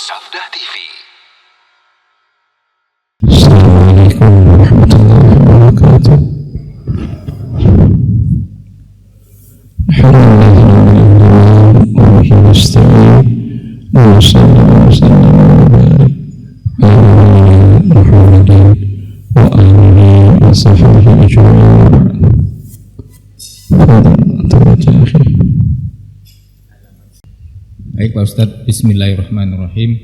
Safdah TV. Assalamualaikum warahmatullahi wabarakatuh. Alhamdulillah wa bihi nasta'in wa sallallahu wa sallam wa barik ala Muhammadin wa alihi wa sahbihi ajma'in. Baik Pak Ustadz, bismillahirrahmanirrahim.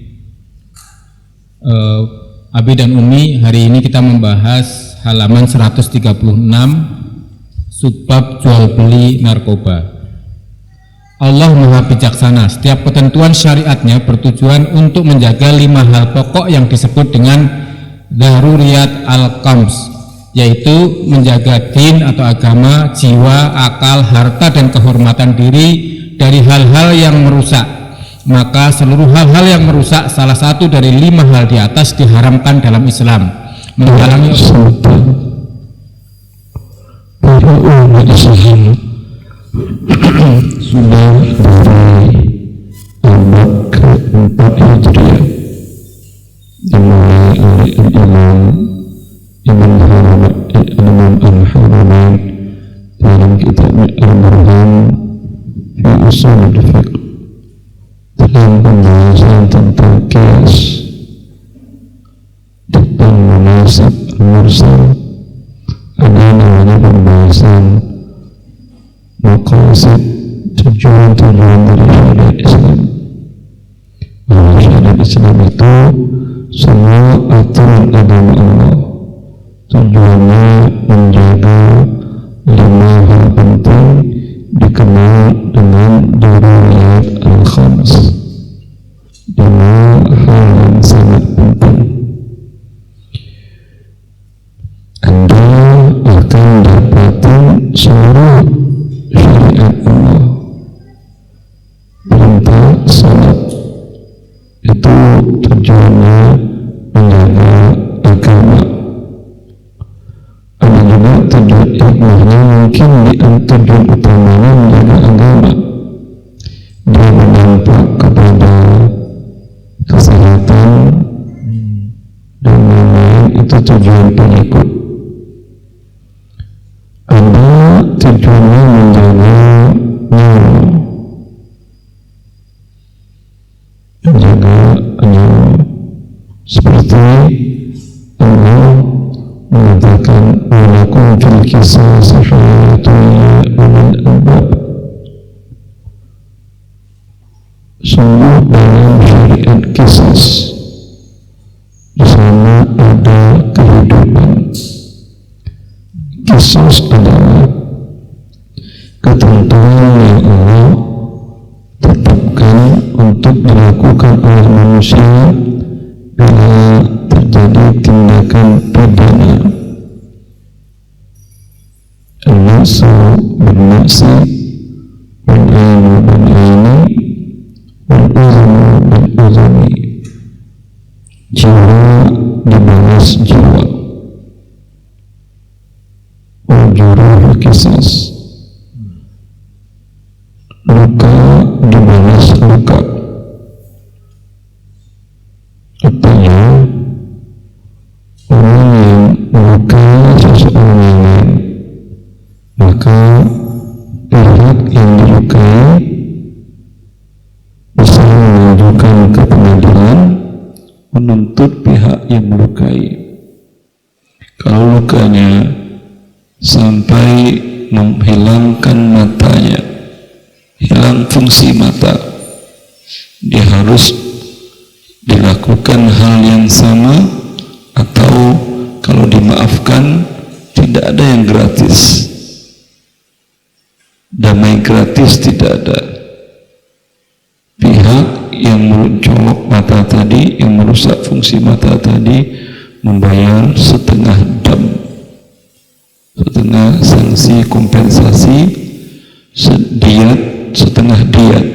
Abi dan Umi, hari ini kita membahas halaman 136 subbab jual beli narkoba. Allah Maha Bijaksana, setiap ketentuan syariatnya bertujuan untuk menjaga 5 hal pokok yang disebut dengan daruriyat al-khams, yaitu menjaga din atau agama, jiwa, akal, harta dan kehormatan diri dari hal-hal yang merusak. Maka seluruh hal-hal yang merusak salah satu dari 5 hal di atas diharamkan dalam Islam. Menghalangi para umat Islam sudah dari abad ke-4 Hijriah dimulai oleh Imam Al-Haramain dalam kitabnya Al-Burhan fi Ushul al-Fiqh dalam pembahasan tentang qiyas dan munasab al-mursal. Ada namanya pembahasan maqasid, tujuan-tujuan dari syariat Islam. Bahwa syariat Islam itu semua aturan agama Allah, tujuannya menjaga 5 hal penting dikenal dengan daruriyat al-khams, 5 hal yang sangat penting. Anda akan dapatkan seluruh syariat Allah, perintah salat itu tujuannya menjaga agama. Ada juga tujuan hikmahnya, mungkin tujuan utamanya menjaga agama. Dia berdampak kepada kesehatan dan lain-lain, itu tujuan pengikut. Ada tujuannya menjaga nyawa, menjaga nyawa, seperti Allah mengatakan walakum fil qisas hayatun ya ulil albab. Sungguh dalam syariat qisas di sana ada kehidupan. Qisas adalah ketentuan yang Allah tetapkan untuk dilakukan oleh manusia bila terjadi tindakan pidana. An-nafsu bin-nafsi, wal-ainu bil-aini, wal-udhunu bil-udhuni. Jiwa dibalas jiwa. Wal-juruh qisas, luka dibalas luka. Artinya orang yang melukai seseorang yang lain, maka pihak yang dilukai bisa mengajukan ke pengadilan menuntut pihak yang melukai. Kalau lukanya sampai menghilangkan matanya, hilang fungsi mata, dia harus dilakukan hal yang sama, atau kalau dimaafkan tidak ada yang gratis. Damai gratis tidak ada. Pihak yang mencolok mata tadi, yang merusak fungsi mata tadi, membayar setengah dam, setengah sanksi kompensasi, setengah diat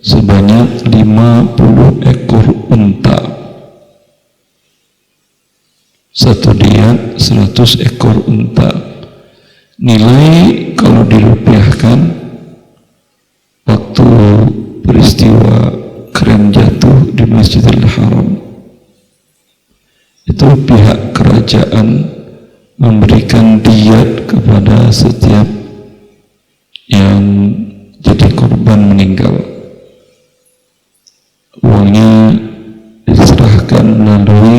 sebanyak 50 ekor unta. Satu diat 100 ekor unta. Nilai kalau dirupiahkan waktu peristiwa keren jatuh di Masjidil itu pihak kerajaan memberikan diat kepada setiap yang jadi korban meninggal. Uangnya diserahkan melalui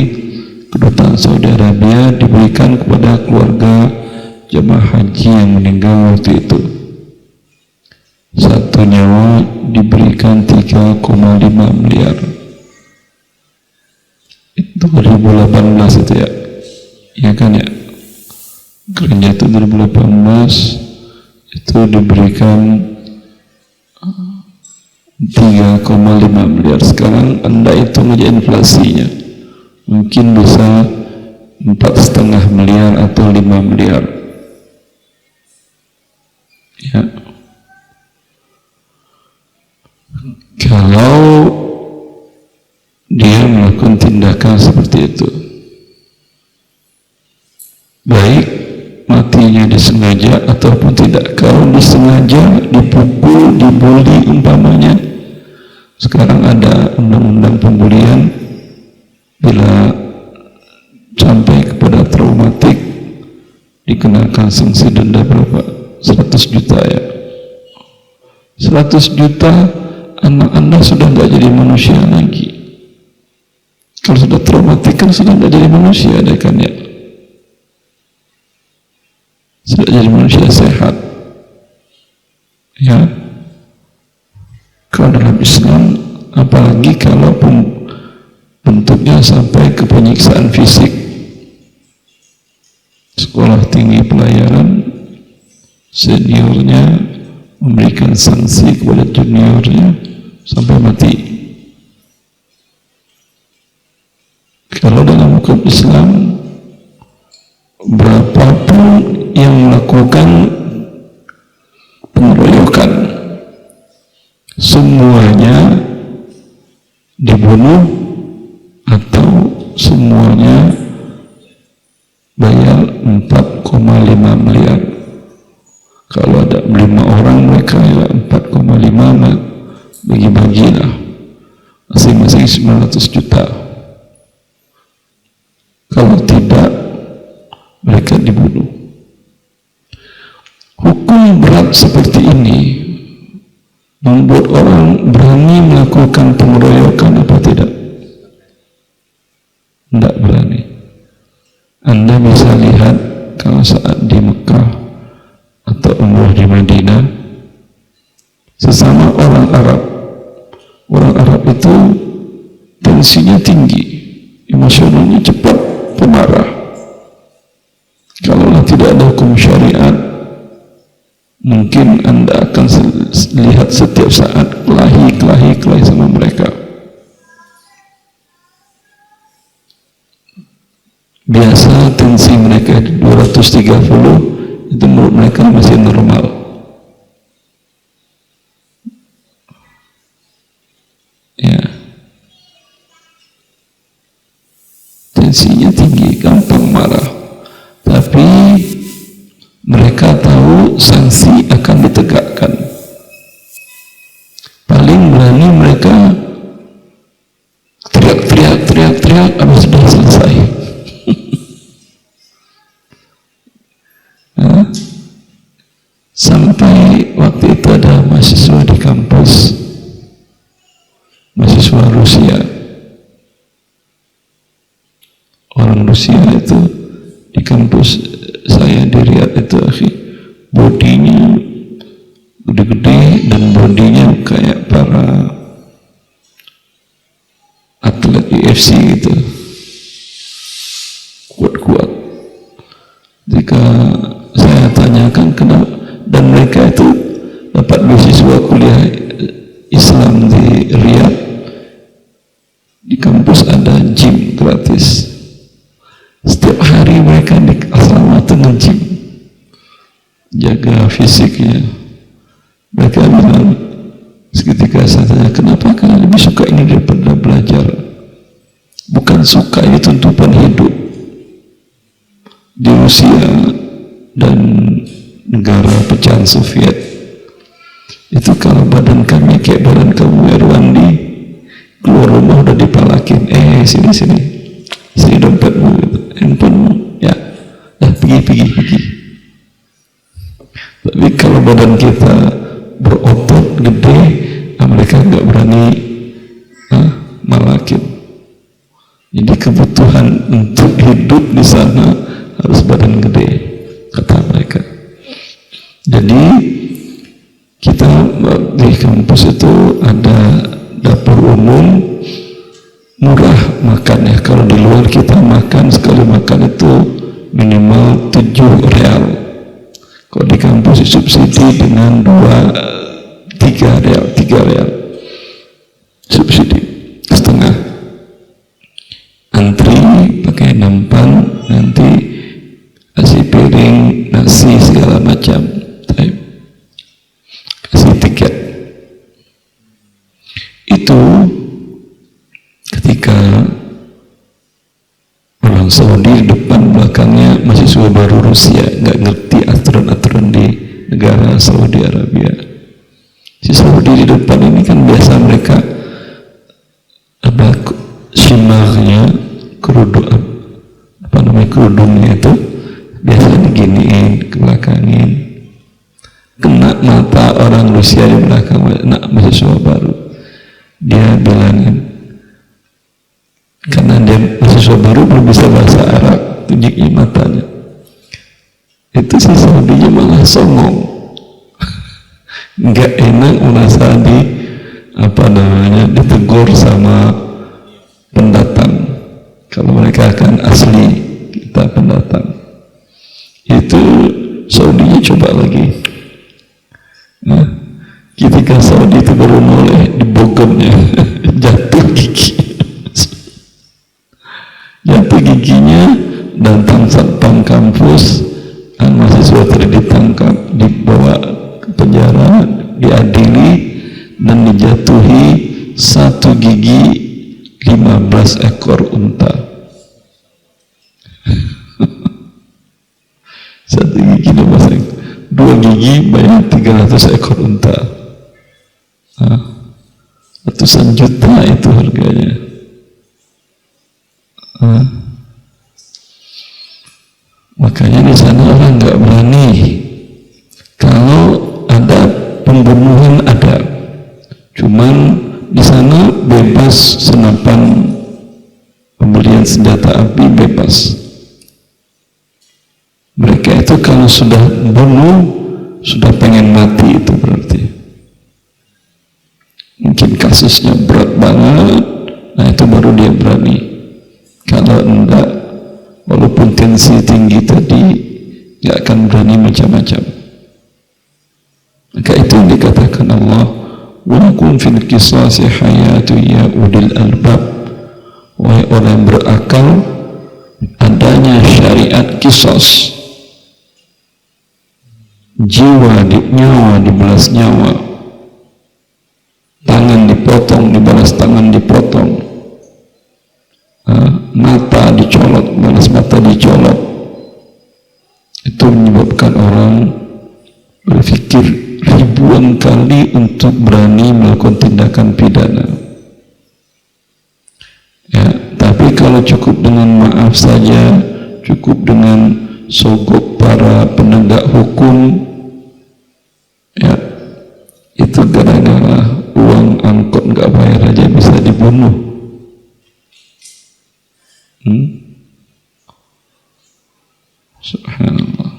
kedutaan Saudi Arabia, diberikan kepada keluarga jemaah haji yang meninggal waktu itu. Satu nyawa diberikan 3,5 miliar. Itu 2018 itu ya. Ya kan ya. Kerennya itu 2018 itu diberikan 3,5 miliar. Sekarang Anda hitung aja inflasinya, mungkin bisa 4,5 miliar atau 5 miliar ya. Kalau dia melakukan tindakan seperti itu, baik matinya disengaja ataupun tidak. Kalau disengaja, dipukul, dibully umpamanya, sekarang ada undang-undang pembulian, bila sampai kepada traumatik dikenakan sanksi denda berapa? 100 juta ya. 100 juta, anak Anda sudah nggak jadi manusia lagi. Kalau sudah traumatik kan sudah nggak jadi manusia deh kan ya. Sudah jadi manusia sehat ya. Kalau dalam Islam, apalagi kalau bentuknya sampai ke penyiksaan fisik, sekolah tinggi pelayaran seniornya memberikan sanksi kepada juniornya sampai mati. Kalau dalam hukum Islam, berapapun yang melakukan pengeroyokan, semuanya dibunuh atau semuanya bayar 4,5 miliar. Kalau ada 5 orang, mereka ya 4,5, bagi-bagilah masing-masing 900 juta. Kalau tidak, mereka dibunuh. Hukum berat seperti ini membuat orang berani melakukan pengeroyokan apa tidak? Tidak berani. Anda bisa lihat kalau saat di Mekah atau umrah di Madinah, sesama orang Arab itu tensinya tinggi, emosionalnya cepat, pemarah. Kalau tidak ada hukum syariat, mungkin Anda akan lihat setiap saat kelahi sama mereka. Biasa tensi mereka 230, itu menurut mereka masih normal. Ya. Tensinya tinggi, gampang marah. Tapi mereka tahu sanksi akan ditegakkan. Paling berani mereka teriak, habis sudah selesai. Sampai waktu itu ada mahasiswa di kampus, mahasiswa Rusia. Orang Rusia itu di kampus saya di Riyadh itu, bodinya gede-gede dan bodinya kayak para atlet UFC gitu, kuat-kuat. Jika saya tanyakan kenapa, dan mereka itu dapat beasiswa kuliah Islam di Riyadh, di kampus ada gym gratis. Setiap hari mereka di asrama dengan gym, jaga fisiknya. Mereka bilang, seketika saya tanya, kenapa kalian lebih suka ini daripada belajar? Bukan suka, ini tuntutan hidup. Di Rusia dan negara pecahan Soviet itu, kalau badan kami kayak badan kamu Irwandi, keluar rumah udah dipalakin, sini dompetmu. badan kita berotot gede, mereka nggak berani malakin. Jadi kebutuhan untuk hidup di sana harus badan gede, kata mereka. Jadi kita di kampus itu ada dapur umum, murah makannya. Kalau di luar kita makan, sekali makan itu minimal 7 real. Kalau di kampus subsidi dengan 3 real subsidi setengah. Antri pakai nampan, nanti kasih piring nasi segala macam, kasih tiket. Itu ketika orang Saudi, depan belakangnya mahasiswa baru Rusia, nggak ngerti aturan-aturan di negara Saudi Arabia. Si Saudi di depan ini kan biasa mereka ada shimarnya, kerudungnya itu biasa diginiin, ke belakangin, kena mata orang Rusia di belakang, mahasiswa baru. Dia bilangin, karena dia mahasiswa baru belum bisa bahasa Arab, tunjukin matanya. Itu si Saudinya malah songong, nggak enak merasa ditegur sama pendatang. Kalau mereka akan asli, kita pendatang. Itu Saudinya coba lagi. Nah, ketika Saudi itu baru mulai dibogornya, jatuh giginya, datang satpam kampus, mahasiswa tadi ditangkap, dibawa ke penjara, diadili dan dijatuhi 1 gigi 15 ekor unta. 1 gigi 15 ekor, 2 gigi bayar 300 ekor unta. Ratusan juta itu harganya. Makanya di sana orang nggak berani. Kalau ada pembunuhan ada, cuman di sana bebas senapan, pembelian senjata api bebas. Mereka itu kalau sudah bunuh, sudah pengen mati, itu berarti mungkin kasusnya berat banget. Nah itu baru dia berani. Kalau enggak, walaupun tensi tinggi tadi, nggak akan berani macam-macam. Maka itu yang dikatakan Allah, walakum fil qisasi hayatu ya ulil albab. Wahai orang yang berakal, adanya syariat kisos, jiwa nyawa dibalas nyawa, tangan dipotong dibalas tangan dipotong, mata dicolok balas mata dicolok. Itu menyebabkan orang berpikir ribuan kali untuk berani melakukan tindakan pidana. Ya, tapi kalau cukup dengan maaf saja, cukup dengan sogok para penegak hukum, ya itu gara-gara uang angkot nggak bayar aja bisa dibunuh. Subhanallah.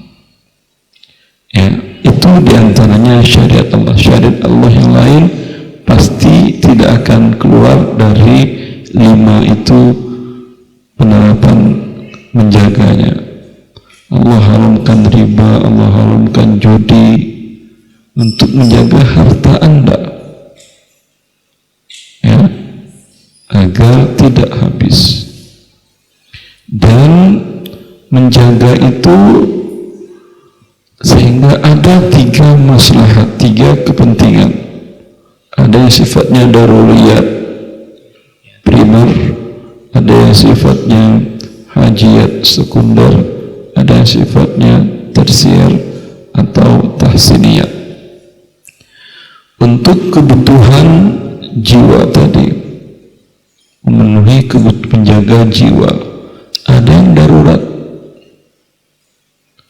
Ya, itu diantaranya syariat Allah. Syariat Allah yang lain pasti tidak akan keluar dari 5 itu penerapan menjaganya. Allah haramkan riba, Allah haramkan judi untuk menjaga harta Anda, ya, agar tidak habis. Dan menjaga itu sehingga ada 3 maslahat, 3 kepentingan. Ada yang sifatnya daruriyat primer, ada yang sifatnya hajiyat sekunder, ada yang sifatnya tersier atau tahsiniyat. Untuk kebutuhan jiwa tadi, memenuhi kebutuhan penjaga jiwa, ada yang darurat.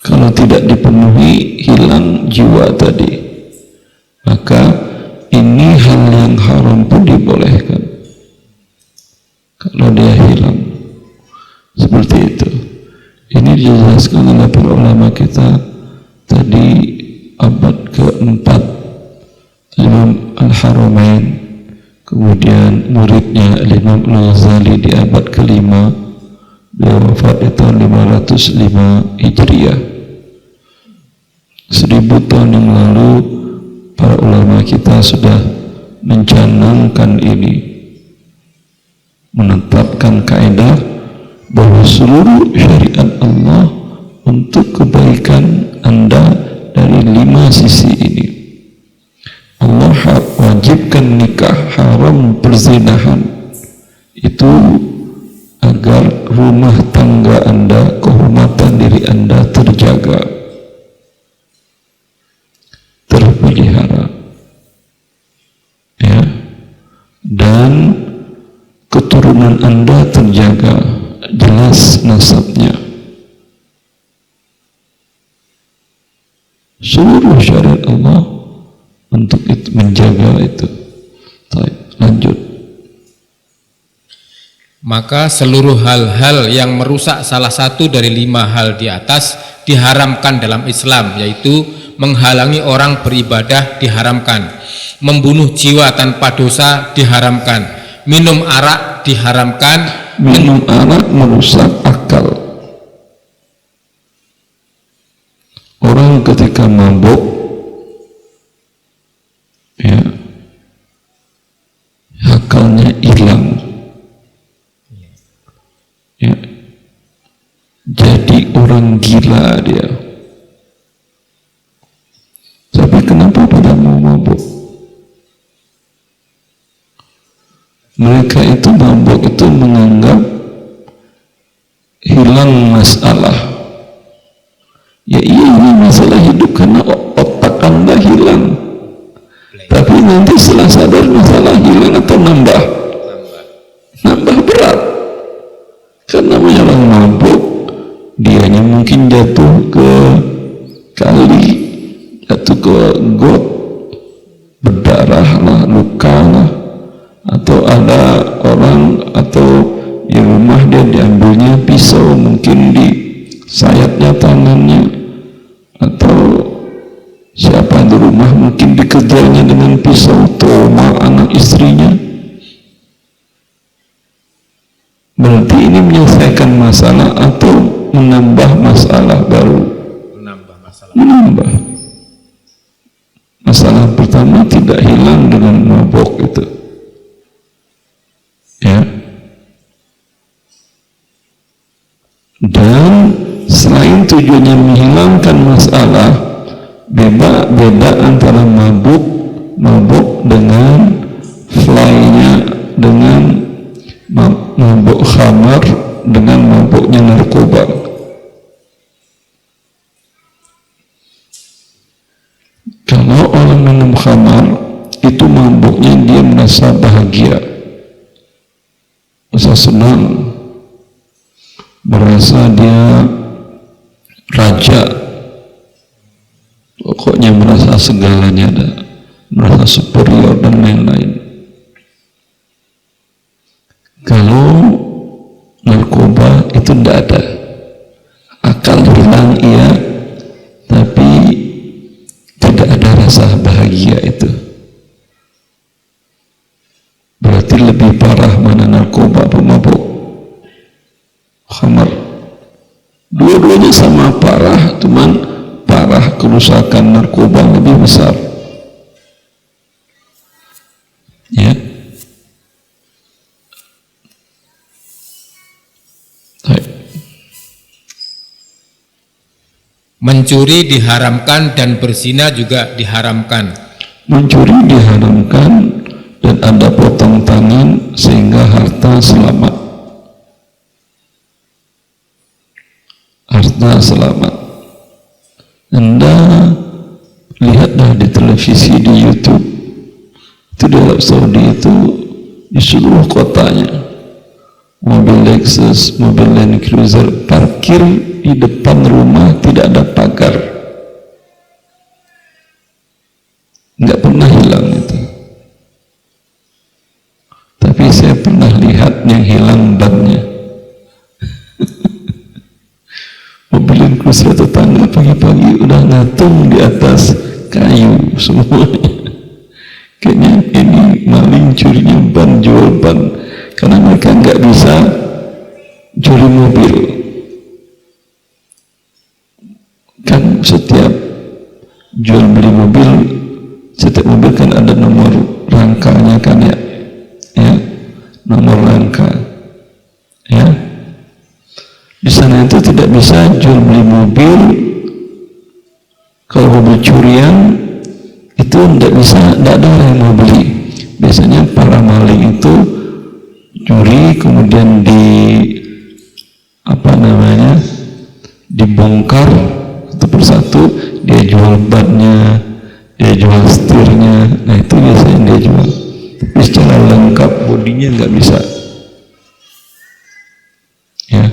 Kalau tidak tidak dipenuhi, hilang jiwa tadi, maka ini hal yang haram pun dibolehkan kalau dia hilang. Seperti itu. Ini dijelaskan oleh para ulama kita tadi abad ke-4, Imam Al-Haramain, kemudian muridnya Imam Al-Ghazali di abad ke-5, beliau wafat di tahun 505 Hijriah. 1000 tahun yang lalu para ulama kita sudah mencanangkan ini, menetapkan kaidah bahwa seluruh syariat Allah untuk kebaikan Anda dari 5 sisi ini. Allah wajibkan nikah, haram perzinahan, itu agar rumah tangga Anda, kehormatan diri Anda terjaga, terpelihara, ya, dan keturunan Anda terjaga, jelas nasabnya. Seluruh syariat Allah untuk itu, menjaga itu. Lanjut. Maka seluruh hal-hal yang merusak salah satu dari 5 hal di atas diharamkan dalam Islam, yaitu menghalangi orang beribadah diharamkan, membunuh jiwa tanpa dosa diharamkan, minum arak diharamkan. Minum arak merusak akal. Orang ketika mabuk, ya, akalnya hilang, ya, jadi orang gila dia. Tapi kenapa pada mau mabuk? Mereka itu mabuk itu menganggap hilang masalah. Ya iya, ini masalah hidup karena otak Anda hilang. Tapi nanti setelah sadar masalah hilang atau nambah? Nambah berat. Karena orang mabuk, dianya mungkin jatuh ke kali, jatuh ke got, berdarah lah, luka lah, atau ada orang atau di rumah dia diambilnya pisau, mungkin di sayapnya tangannya, atau siapa di rumah mungkin dikejarnya dengan pisau, trauma anak istrinya. Berarti ini menyelesaikan masalah atau menambah masalah baru? Menambah. Masalah pertama tidak hilang dengan mabuk itu, ya. Dan selain tujuannya menghilangkan masalah, beda antara mabuk dengan fly-nya, dengan mabuk khamar, dengan mabuknya narkoba. Kalau orang minum khamar, itu mabuknya dia merasa bahagia, merasa senang, merasa dia raja, pokoknya merasa segalanya ada, merasa superior dan lain-lain. Kalau narkoba itu tidak ada, akal hilang iya, tapi tidak ada rasa bahagia itu. Berarti lebih parah mana narkoba atau mabuk? Khamar. Dua-duanya sama parah, cuman parah kerusakan narkoba lebih besar, ya. Mencuri diharamkan dan berzina juga diharamkan. Mencuri diharamkan dan ada potong tangan sehingga harta selamat. Harta selamat. Anda lihatlah di televisi, di YouTube, itu di Arab Saudi itu di seluruh kotanya mobil Lexus, mobil Land Cruiser parkir di depan rumah tidak ada pagar, nggak pernah hilang itu. Tapi saya pernah lihat yang hilang bannya. Mobilin kursi tetangga pagi-pagi udah ngatung di atas kayu semuanya. Kayaknya ini maling curinya ban, jual ban, karena mereka nggak bisa curi mobil. Kan setiap jual beli mobil, setiap mobil kan ada nomor rangkanya kan ya, nomor rangka, ya. Di sana itu tidak bisa jual beli mobil. Kalau mobil curian itu tidak bisa, tidak ada orang yang mau beli. Biasanya para maling itu curi, kemudian dibongkar satu persatu, dia jual bannya, dia jual setirnya. Nah itu biasanya dia jual, tapi secara lengkap bodinya nggak bisa, ya.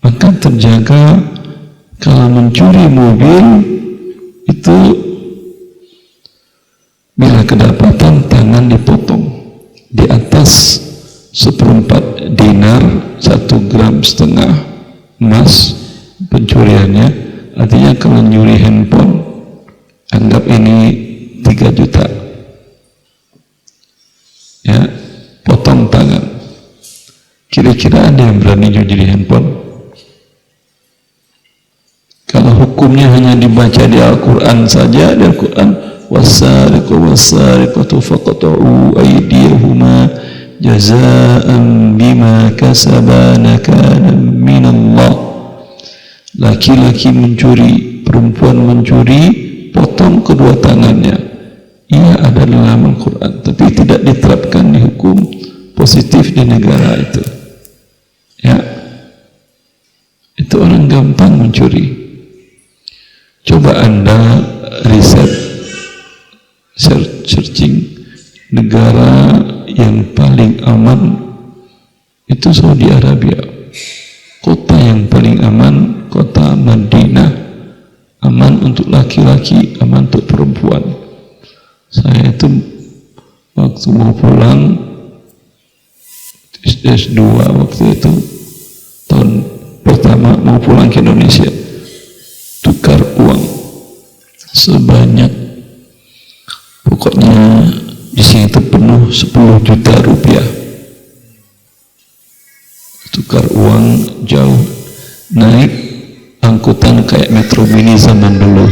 Maka terjaga. Kalau mencuri mobil itu bila kedapatan tangan dipotong di atas 1/4 dinar, 1,5 gram emas pencuriannya. Artinya kalau nyuri handphone, anggap ini 3 juta, ya, potong tangan. Kira-kira ada yang berani nyuri handphone? Kalau hukumnya hanya dibaca di Al-Quran saja, di Al-Quran wasariqu wasariqatu faqta'u aydiyahuma jazaa'an bima kasaba nakalan minallah. Laki-laki mencuri, perempuan mencuri, potong kedua tangannya. Ia ada dalam Al-Quran, tapi tidak diterapkan di hukum positif di negara itu, ya. Itu orang gampang mencuri. Coba Anda riset, searching negara yang paling aman itu Saudi Arabia. Kota yang paling aman, kota Madinah, aman untuk laki-laki, aman untuk perempuan. Saya itu waktu mau pulang S2 waktu itu, tahun pertama mau pulang ke Indonesia, tukar uang sebanyak, pokoknya di sini itu penuh 10 juta rupiah. Tukar uang jauh, naik angkutan kayak Metro Mini zaman dulu,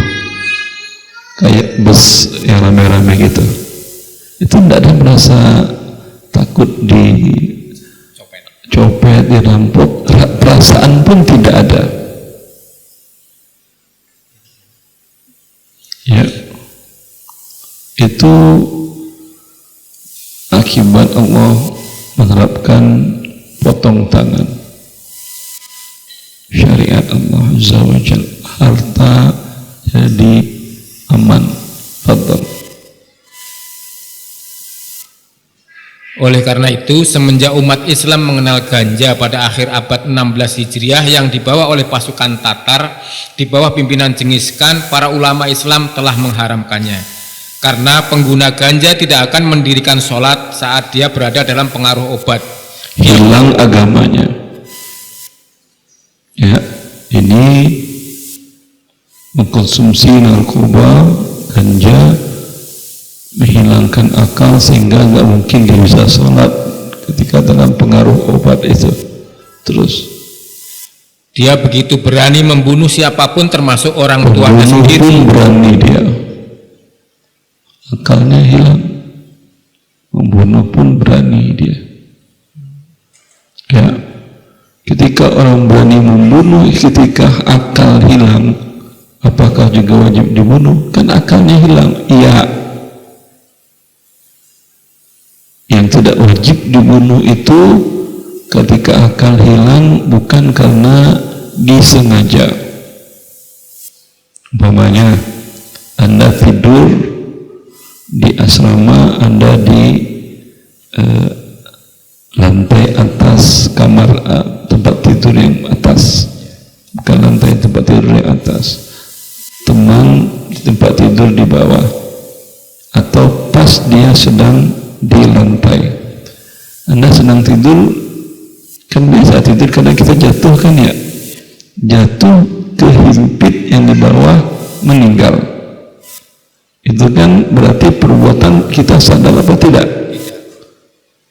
kayak bus yang rame-rame gitu. Itu tidak ada merasa takut copet, dirampok, perasaan pun tidak ada. Ya, itu akibat Allah menerapkan potong tangan, syariat Allah Azza wa Jalla, harta jadi aman. Fadhal. Oleh karena itu, semenjak umat Islam mengenal ganja pada akhir abad 16 Hijriah yang dibawa oleh pasukan Tatar di bawah pimpinan Genghis Khan, para ulama Islam telah mengharamkannya. Karena pengguna ganja tidak akan mendirikan sholat saat dia berada dalam pengaruh obat. Hilang agamanya. Ya, ini mengkonsumsi narkoba, ganja, menghilangkan akal sehingga nggak mungkin dia bisa sholat ketika dalam pengaruh obat itu. Terus dia begitu berani membunuh siapapun termasuk orang tuanya sendiri. Pun berani dia, akalnya hilang, membunuh pun berani dia. Ya, ketika orang berani membunuh, ketika akal hilang, apakah juga wajib dibunuh? Kan akalnya hilang. Iya. Yang tidak wajib dibunuh itu ketika akal hilang bukan karena disengaja. Umpamanya Anda tidur di asrama, Anda di lantai atas kamar, tempat tidur yang atas, bawah atau pas dia sedang di lantai. Anda sedang tidur, kan biasa tidur kadang kita jatuh kan ya, jatuh kehimpit yang di bawah, meninggal. Itu kan berarti perbuatan kita sadar apa tidak?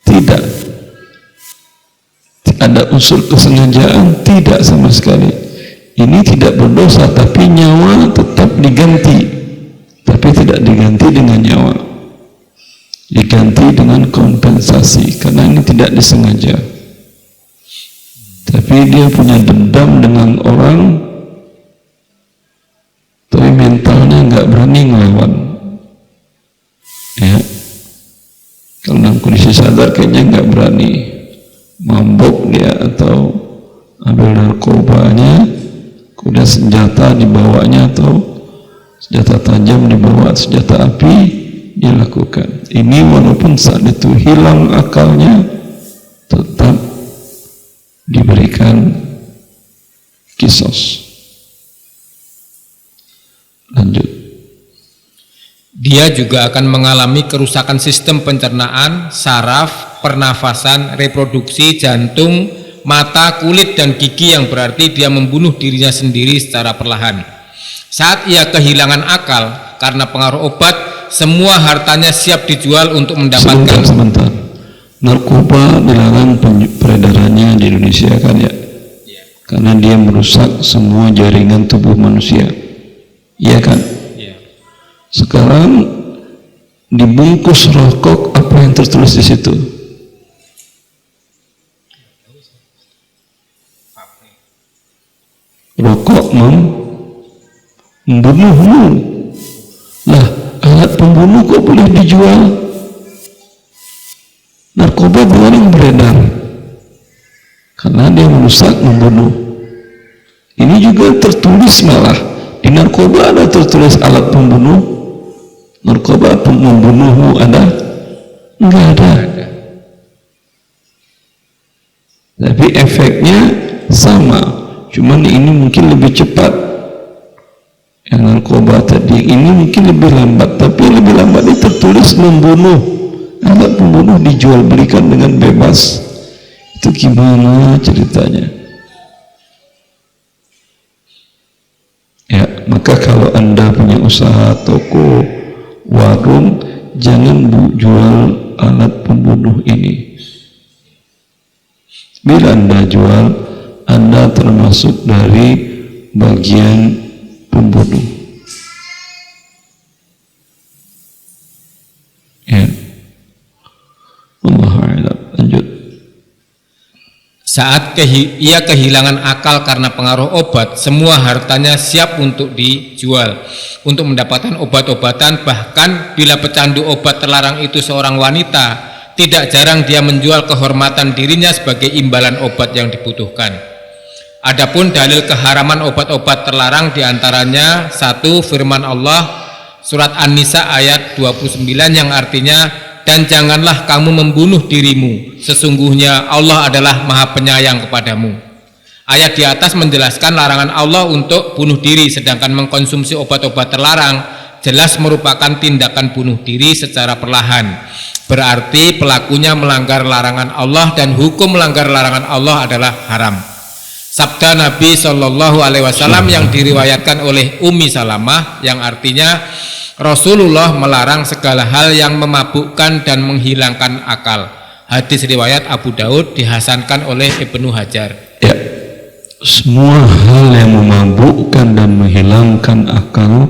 Tidak. Ada unsur kesengajaan? Tidak sama sekali. Ini tidak berdosa, tapi nyawa tetap diganti, tapi tidak diganti dengan nyawa, diganti dengan kompensasi, karena ini tidak disengaja. Tapi dia punya dendam dengan orang, tapi mentalnya nggak berani ngelawan. Ya, kalau dalam kondisi sadar kayaknya nggak berani, mabuk dia atau ambil narkobanya, kemudian senjata dibawanya atau senjata tajam dibawa, senjata api dia lakukan. Ini walaupun saat itu hilang akalnya, tetap diberikan kisos. Lanjut. Dia juga akan mengalami kerusakan sistem pencernaan, saraf, pernafasan, reproduksi, jantung, mata, kulit, dan gigi, yang berarti dia membunuh dirinya sendiri secara perlahan. Saat ia kehilangan akal karena pengaruh obat, semua hartanya siap dijual untuk mendapatkan. Sebentar. Narkoba dilarang peredarannya di Indonesia kan ya? Karena dia merusak semua jaringan tubuh manusia. Iya kan? Sekarang dibungkus rokok, apa yang tertulis di situ? Rokok membunuhmu. Lah, alat pembunuh kok boleh dijual? Narkoba boleh beredar karena dia merusak, membunuh. Ini juga tertulis, malah di narkoba ada tertulis alat pembunuh. Narkoba membunuhmu ada? Enggak ada. Tapi efeknya sama, cuman ini mungkin lebih cepat. Yang narkoba tadi ini mungkin lebih lambat, tapi lebih lambat itu tertulis membunuh. Alat pembunuh dijual belikan dengan bebas. Itu gimana ceritanya? Ya, maka kalau Anda punya usaha toko, warung, jangan jual alat pembunuh ini. Bila Anda jual, Anda termasuk dari bagian pembunuh. Ya, Allahu a'lam. Lanjut. Saat ia kehilangan akal karena pengaruh obat, semua hartanya siap untuk dijual untuk mendapatkan obat-obatan. Bahkan bila pecandu obat terlarang itu seorang wanita, tidak jarang dia menjual kehormatan dirinya sebagai imbalan obat yang dibutuhkan. Adapun dalil keharaman obat-obat terlarang diantaranya: 1. Firman Allah surat An-Nisa ayat 29 yang artinya, dan janganlah kamu membunuh dirimu, sesungguhnya Allah adalah Maha Penyayang kepadamu. Ayat di atas menjelaskan larangan Allah untuk bunuh diri, sedangkan mengkonsumsi obat-obat terlarang jelas merupakan tindakan bunuh diri secara perlahan. Berarti pelakunya melanggar larangan Allah, dan hukum melanggar larangan Allah adalah haram. Sabda Nabi Shallallahu Alaihi Wasallam yang diriwayatkan oleh Ummi Salamah yang artinya, Rasulullah melarang segala hal yang memabukkan dan menghilangkan akal. Hadis riwayat Abu Daud, dihasankan oleh Ibnu Hajar. Ya, semua hal yang memabukkan dan menghilangkan akal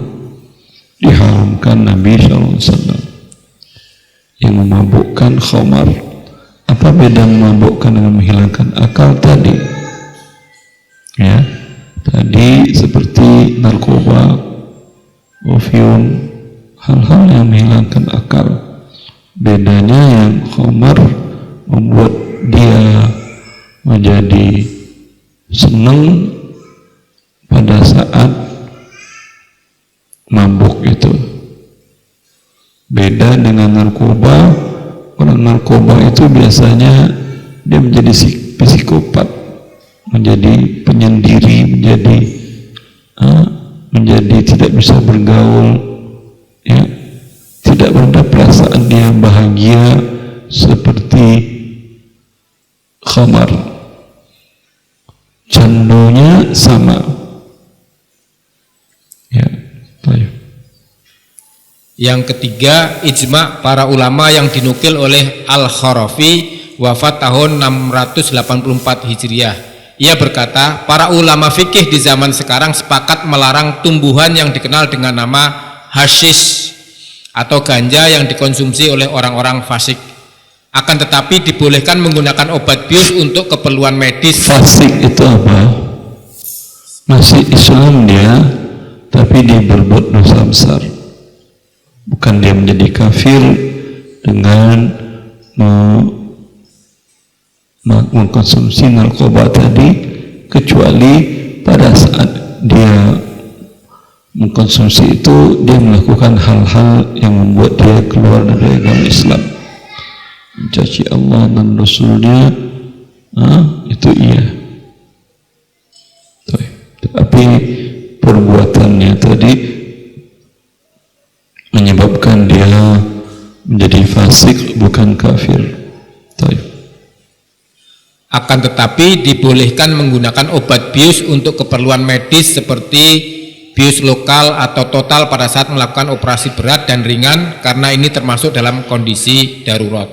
diharamkan Nabi SAW. Yang memabukkan khamar. Apa beda memabukkan dengan menghilangkan akal tadi? Ya, tadi seperti narkoba, opium, hal-hal yang menghilangkan akal. Bedanya yang khamar membuat dia menjadi senang pada saat mabuk itu. Beda dengan narkoba. Orang narkoba itu biasanya dia menjadi psikopat, menjadi penyendiri, menjadi tidak bisa bergaul. bahagia seperti khamar, candunya sama. Ya, baik. Yang ketiga, ijma para ulama yang dinukil oleh Al-Kharafi, wafat tahun 684 Hijriah. Ia berkata, para ulama fikih di zaman sekarang sepakat melarang tumbuhan yang dikenal dengan nama hashish atau ganja yang dikonsumsi oleh orang-orang fasik. Akan tetapi dibolehkan menggunakan obat bius untuk keperluan medis. Fasik itu apa? Masih Islam dia, tapi dia berbuat dosa besar. Bukan dia menjadi kafir dengan mengkonsumsi narkoba tadi, kecuali pada saat dia mengkonsumsi itu dia melakukan hal-hal yang membuat dia keluar dari agama Islam, mencaci Allah dan Rasulnya, itu iya. Tapi perbuatannya tadi menyebabkan dia menjadi fasik, bukan kafir. Akan tetapi dibolehkan menggunakan obat bius untuk keperluan medis seperti bius lokal atau total pada saat melakukan operasi berat dan ringan, karena ini termasuk dalam kondisi darurat.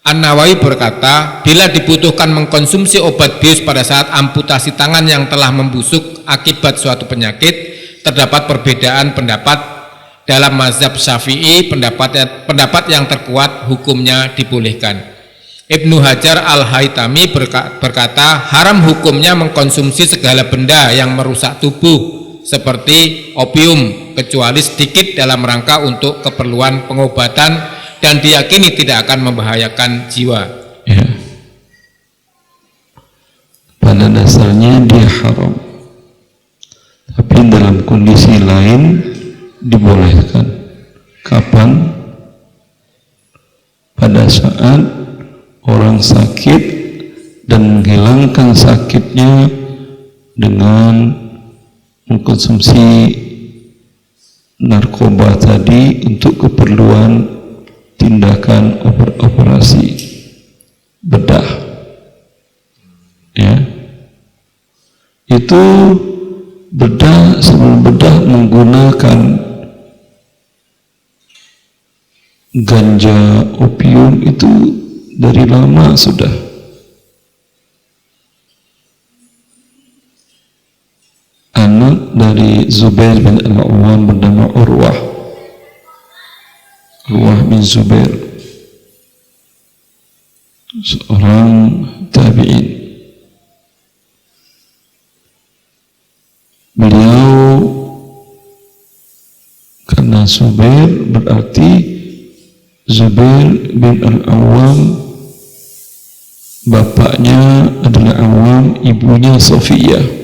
An-Nawawi berkata, bila dibutuhkan mengkonsumsi obat bius pada saat amputasi tangan yang telah membusuk akibat suatu penyakit, terdapat perbedaan pendapat dalam mazhab Syafi'i. Pendapat yang terkuat hukumnya dibolehkan. Ibnu Hajar Al-Haytami berkata, haram hukumnya mengkonsumsi segala benda yang merusak tubuh seperti opium, kecuali sedikit dalam rangka untuk keperluan pengobatan dan diyakini tidak akan membahayakan jiwa. Ya. Pada dasarnya dia haram, tapi dalam kondisi lain dibolehkan. Kapan? Pada saat orang sakit dan menghilangkan sakitnya dengan mengkonsumsi narkoba tadi untuk keperluan tindakan operasi bedah, ya. Itu bedah, sebelum bedah menggunakan ganja opium itu dari lama sudah. Anak dari Zubair bin Al-Awwam bernama Urwah bin Zubair, seorang tabi'in. Beliau, karena Zubair berarti Zubair bin Al-Awwam, bapaknya adalah Awam, ibunya Sofiyah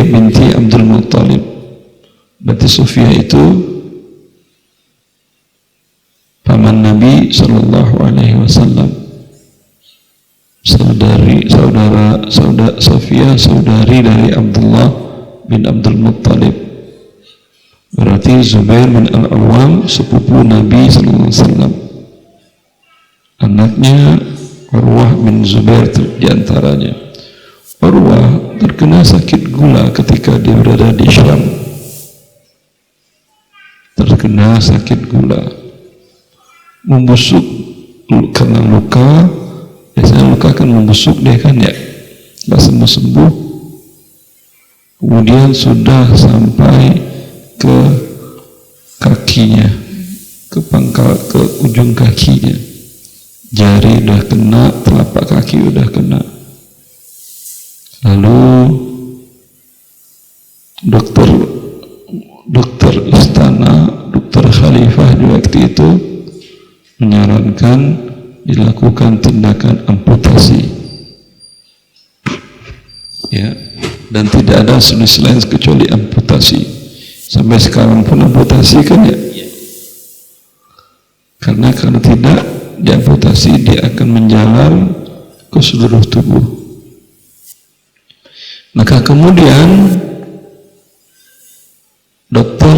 binti Abdul Muttalib. Berarti Sofiyah itu paman Nabi Sallallahu Alaihi Wasallam, saudara Sofiyah, saudari dari Abdullah bin Abdul Muttalib. Berarti Zubair bin Al-Awwam sepupu Nabi Sallallahu Alaihi Wasallam. Anaknya Urwah bin Zubair diantaranya. Urwah terkena sakit gula ketika dia berada di Syam. Terkena sakit gula, membusuk karena luka. Biasanya luka kan membusuk dia kan, ya, nggak sembuh-sembuh. Kemudian sudah sampai ke kakinya, ke ujung kakinya. Jari udah kena, telapak kaki udah kena. Lalu dokter istana, dokter khalifah di waktu itu menyarankan dilakukan tindakan amputasi, ya, dan tidak ada solusi lain kecuali amputasi. Sampai sekarang pun amputasi kan, ya, karena kalau tidak diamputasi dia akan menjalar ke seluruh tubuh. Maka kemudian dokter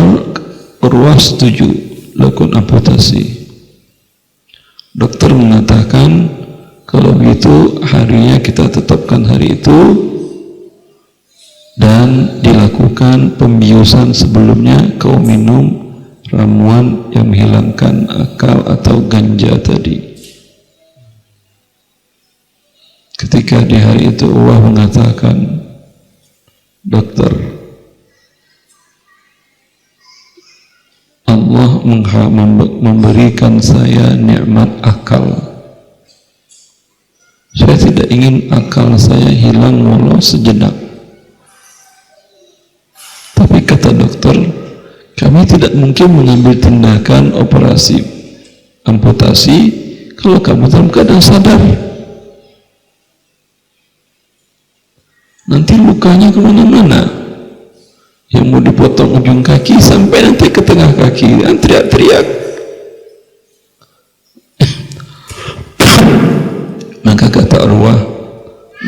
Urwah setuju lakukan amputasi. Dokter mengatakan kalau begitu harinya kita tetapkan hari itu dan dilakukan pembiusan sebelumnya kau minum ramuan yang menghilangkan akal atau ganja tadi. Ketika di hari itu Allah mengatakan, dokter, Allah memberikan saya nikmat akal. Saya tidak ingin akal saya hilang walau sejenak. Tapi kata dokter, kami tidak mungkin mengambil tindakan operasi amputasi kalau kamu dalam keadaan sadar. Nanti lukanya kemana-mana. Yang mau dipotong ujung kaki sampai nanti ke tengah kaki, teriak-teriak. Maka kata arwah,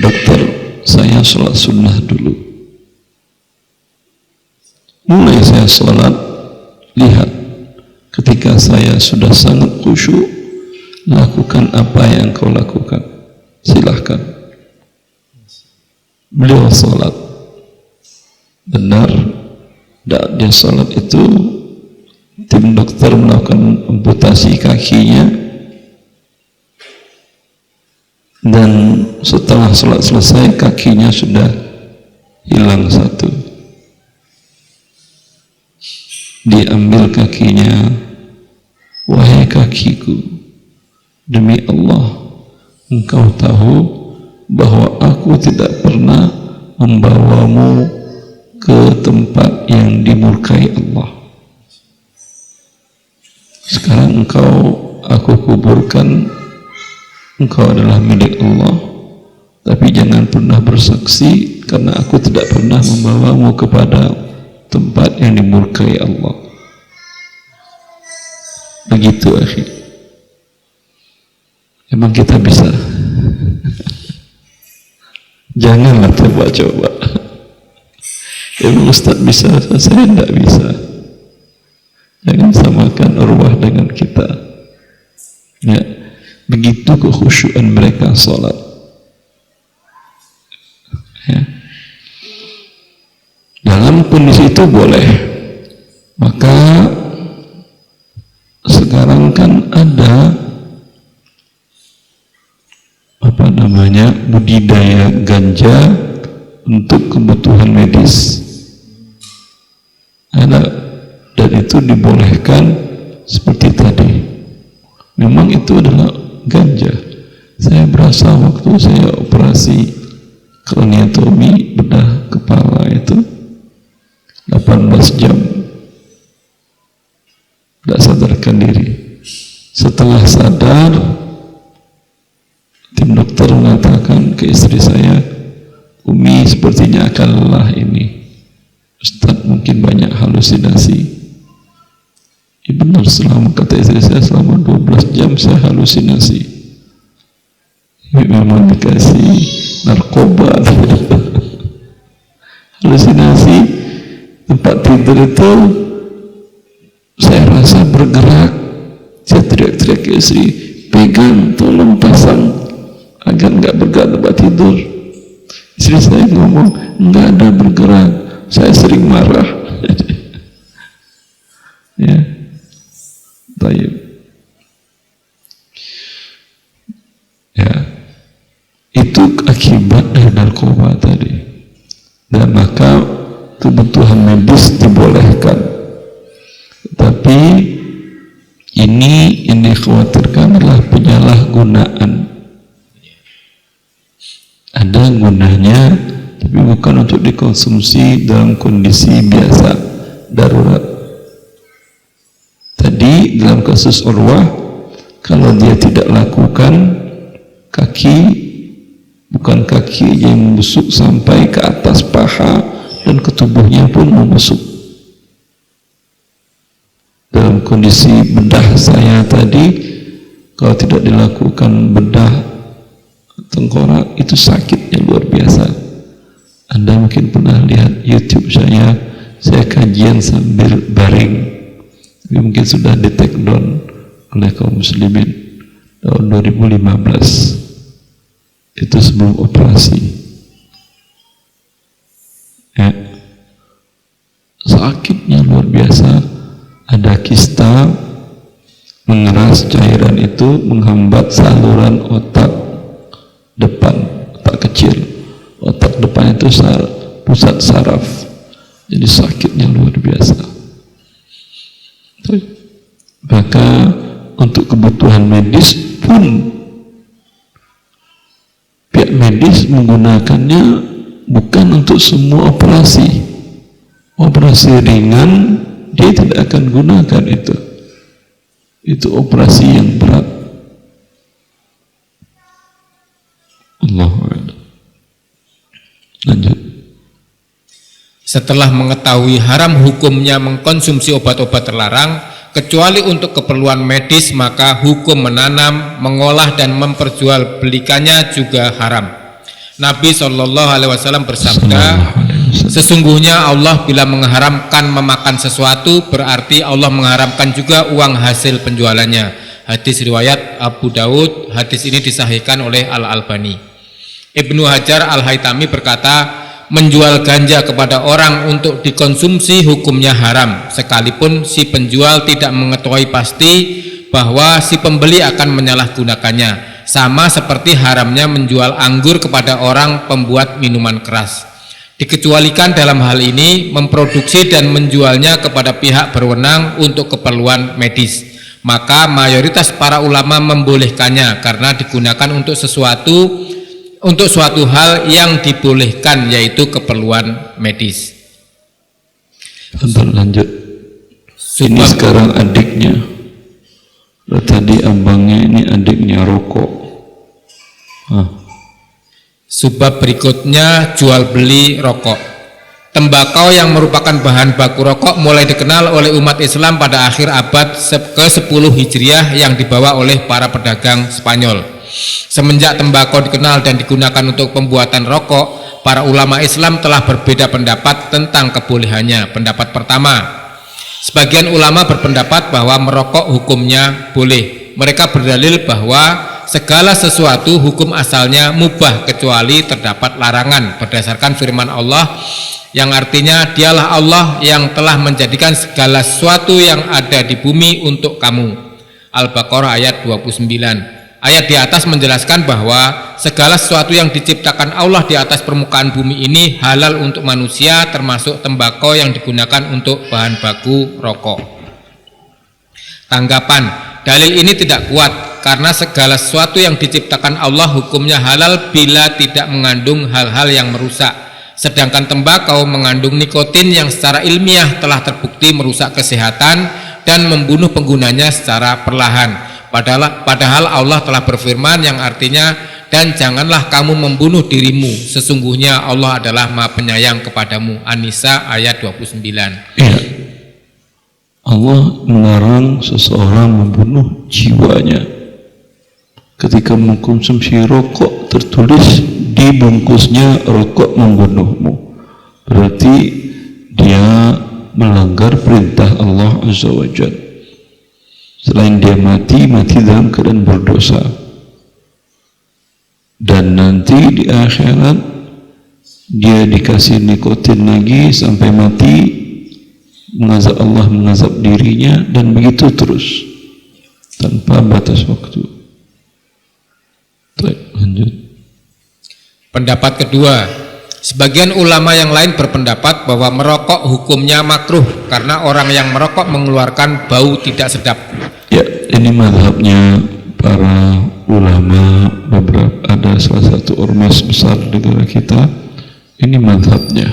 dokter, saya sholat sunnah dulu. Mulai saya sholat, lihat, ketika saya sudah sangat khusyuk, lakukan apa yang kau lakukan, silahkan. Beliau sholat, benar, dia sholat itu, tim dokter melakukan amputasi kakinya, dan setelah sholat selesai kakinya sudah hilang satu. Diambil kakinya, wahai kakiku, demi Allah, engkau tahu bahwa aku tidak pernah membawamu ke tempat yang dimurkai Allah. Sekarang aku kuburkan, engkau adalah milik Allah, tapi jangan pernah bersaksi karena aku tidak pernah membawamu kepada tempat yang dimurkai Allah. Begitu akhi. Emang kita bisa? Janganlah coba-coba. Emang Ustaz bisa, saya tidak bisa. Jangan samakan arwah dengan kita. Ya, begitu kekhusyuan mereka sholat. Ya. Dalam kondisi itu boleh. Maka sekarang kan ada budidaya ganja untuk kebutuhan medis. Dan itu dibolehkan seperti tadi. Memang itu adalah ganja. Saya berasa waktu saya operasi kraniotomi bedah kepala itu 18 jam tidak sadarkan diri. Setelah sadar, tim dokter mengatakan ke istri saya, Umi sepertinya akan lelah ini, Ustaz mungkin banyak halusinasi. Ya benar, kata istri saya, selama 12 jam saya halusinasi. Ya, memang dikasih narkoba. Halusinasi. Tempat tidur itu saya rasa bergerak. Saya teriak-teriak ke istri, pegang, tolong pasang agar enggak bergerak tempat tidur. Istri saya ngomong, enggak ada bergerak. Saya sering marah. Ya, baik. Ya, itu akibat dari narkoba tadi. Dan maka kebutuhan medis dibolehkan. Tapi ini yang dikhawatirkan adalah penyalahgunaan. Ada gunanya, tapi bukan untuk dikonsumsi dalam kondisi biasa, darurat. Tadi dalam kasus Urwah, kalau dia tidak lakukan, kaki, bukan kaki yang membusuk sampai ke atas paha dan ke tubuhnya pun membusuk. Dalam kondisi bedah saya tadi, kalau tidak dilakukan bedah tengkorak, itu sakitnya luar biasa. Anda mungkin pernah lihat YouTube saya kajian sambil baring. Tapi mungkin sudah di take down oleh kaum muslimin tahun 2015. Itu sebelum operasi. Ya. Sakitnya luar biasa. Ada kista mengeras, cairan itu menghambat saluran otak depan, otak kecil. Otak depan itu pusat saraf. Jadi sakitnya luar biasa. Maka untuk kebutuhan medis pun pihak medis menggunakannya bukan untuk semua operasi. Operasi ringan dia tidak akan gunakan itu. Itu operasi yang berat. Allahu Akbar. Lanjut. Setelah mengetahui haram hukumnya mengkonsumsi obat-obat terlarang kecuali untuk keperluan medis, maka hukum menanam, mengolah dan memperjualbelikannya juga haram. Nabi SAW bersabda, sesungguhnya Allah bila mengharamkan memakan sesuatu, berarti Allah mengharamkan juga uang hasil penjualannya. Hadis riwayat Abu Daud. Hadis ini disahihkan oleh Al-Albani. Ibnu Hajar Al-Haytami berkata, menjual ganja kepada orang untuk dikonsumsi hukumnya haram, sekalipun si penjual tidak mengetahui pasti bahwa si pembeli akan menyalahgunakannya, sama seperti haramnya menjual anggur kepada orang pembuat minuman keras. Dikecualikan dalam hal ini memproduksi dan menjualnya kepada pihak berwenang untuk keperluan medis. Maka mayoritas para ulama membolehkannya karena digunakan untuk suatu hal yang dibolehkan, yaitu keperluan medis. Lanjut. Ini sekarang adiknya. Tadi abangnya, ini adiknya rokok. Sebab berikutnya jual beli rokok. Tembakau yang merupakan bahan baku rokok mulai dikenal oleh umat Islam pada akhir abad ke-10 Hijriah yang dibawa oleh para pedagang Spanyol. Semenjak tembakau dikenal dan digunakan untuk pembuatan rokok, para ulama Islam telah berbeda pendapat tentang kebolehannya. Pendapat pertama, sebagian ulama berpendapat bahwa merokok hukumnya boleh. Mereka berdalil bahwa segala sesuatu hukum asalnya mubah kecuali terdapat larangan berdasarkan firman Allah yang artinya, dialah Allah yang telah menjadikan segala sesuatu yang ada di bumi untuk kamu. Al-Baqarah ayat 29. Ayat di atas menjelaskan bahwa segala sesuatu yang diciptakan Allah di atas permukaan bumi ini halal untuk manusia, termasuk tembakau yang digunakan untuk bahan baku rokok. Tanggapan, dalil ini tidak kuat karena segala sesuatu yang diciptakan Allah hukumnya halal bila tidak mengandung hal-hal yang merusak. Sedangkan tembakau mengandung nikotin yang secara ilmiah telah terbukti merusak kesehatan dan membunuh penggunanya secara perlahan. Padahal Allah telah berfirman yang artinya, dan janganlah kamu membunuh dirimu, sesungguhnya Allah adalah Maha Penyayang kepadamu. An-Nisa ayat 29. Iya. Allah melarang seseorang membunuh jiwanya. Ketika mengkonsumsi rokok tertulis di bungkusnya rokok membunuhmu, berarti dia melanggar perintah Allah Azza wa Jalla. Selain dia mati dalam keadaan berdosa, dan nanti di akhirat dia dikasih nikotin lagi sampai mati, mengazab Allah, mengazab dirinya, dan begitu terus tanpa batas waktu. Lanjut. Pendapat kedua, sebagian ulama yang lain berpendapat bahwa merokok hukumnya makruh karena orang yang merokok mengeluarkan bau tidak sedap. Ya, ini mazhabnya para ulama. Ada salah satu ormas besar di negara kita, ini mazhabnya.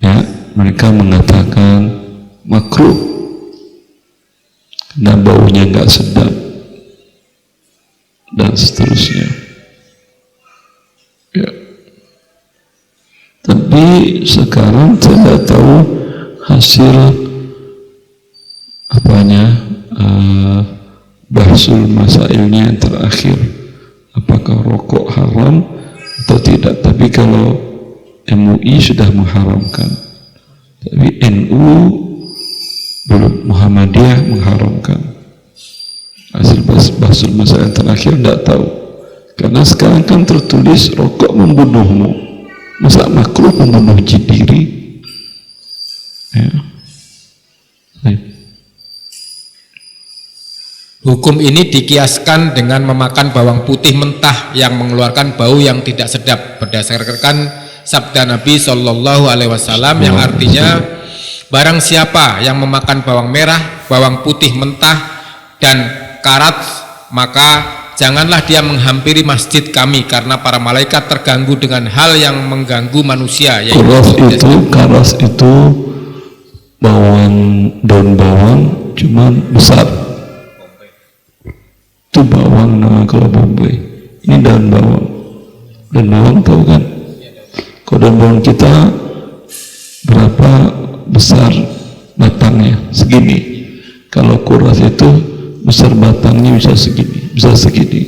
Ya, mereka mengatakan makruh karena baunya nggak sedap dan seterusnya. Ya. Tapi sekarang tidak tahu hasil bahsul masailnya yang terakhir, apakah rokok haram atau tidak. Tapi kalau MUI sudah mengharamkan, tapi NU belum Muhammadiyah mengharamkan. Hasil bahasul masalah yang terakhir tidak tahu, karena sekarang kan tertulis rokok membunuhmu, masa makruh membunuh diri ya. Hukum ini dikiaskan dengan memakan bawang putih mentah yang mengeluarkan bau yang tidak sedap berdasarkan sabda Nabi Shallallahu Alaihi Wasallam yang artinya barang siapa yang memakan bawang merah, bawang putih mentah dan karat, maka janganlah dia menghampiri masjid kami karena para malaikat terganggu dengan hal yang mengganggu manusia, yaitu karas itu bawang, daun bawang cuman besar. Itu bawang nama kalau Bombay. Ini daun bawang. Daun bawang tahu kan? Kalau daun bawang kita berapa besar batangnya? Segini. Kalau kuras itu besar batangnya bisa segini.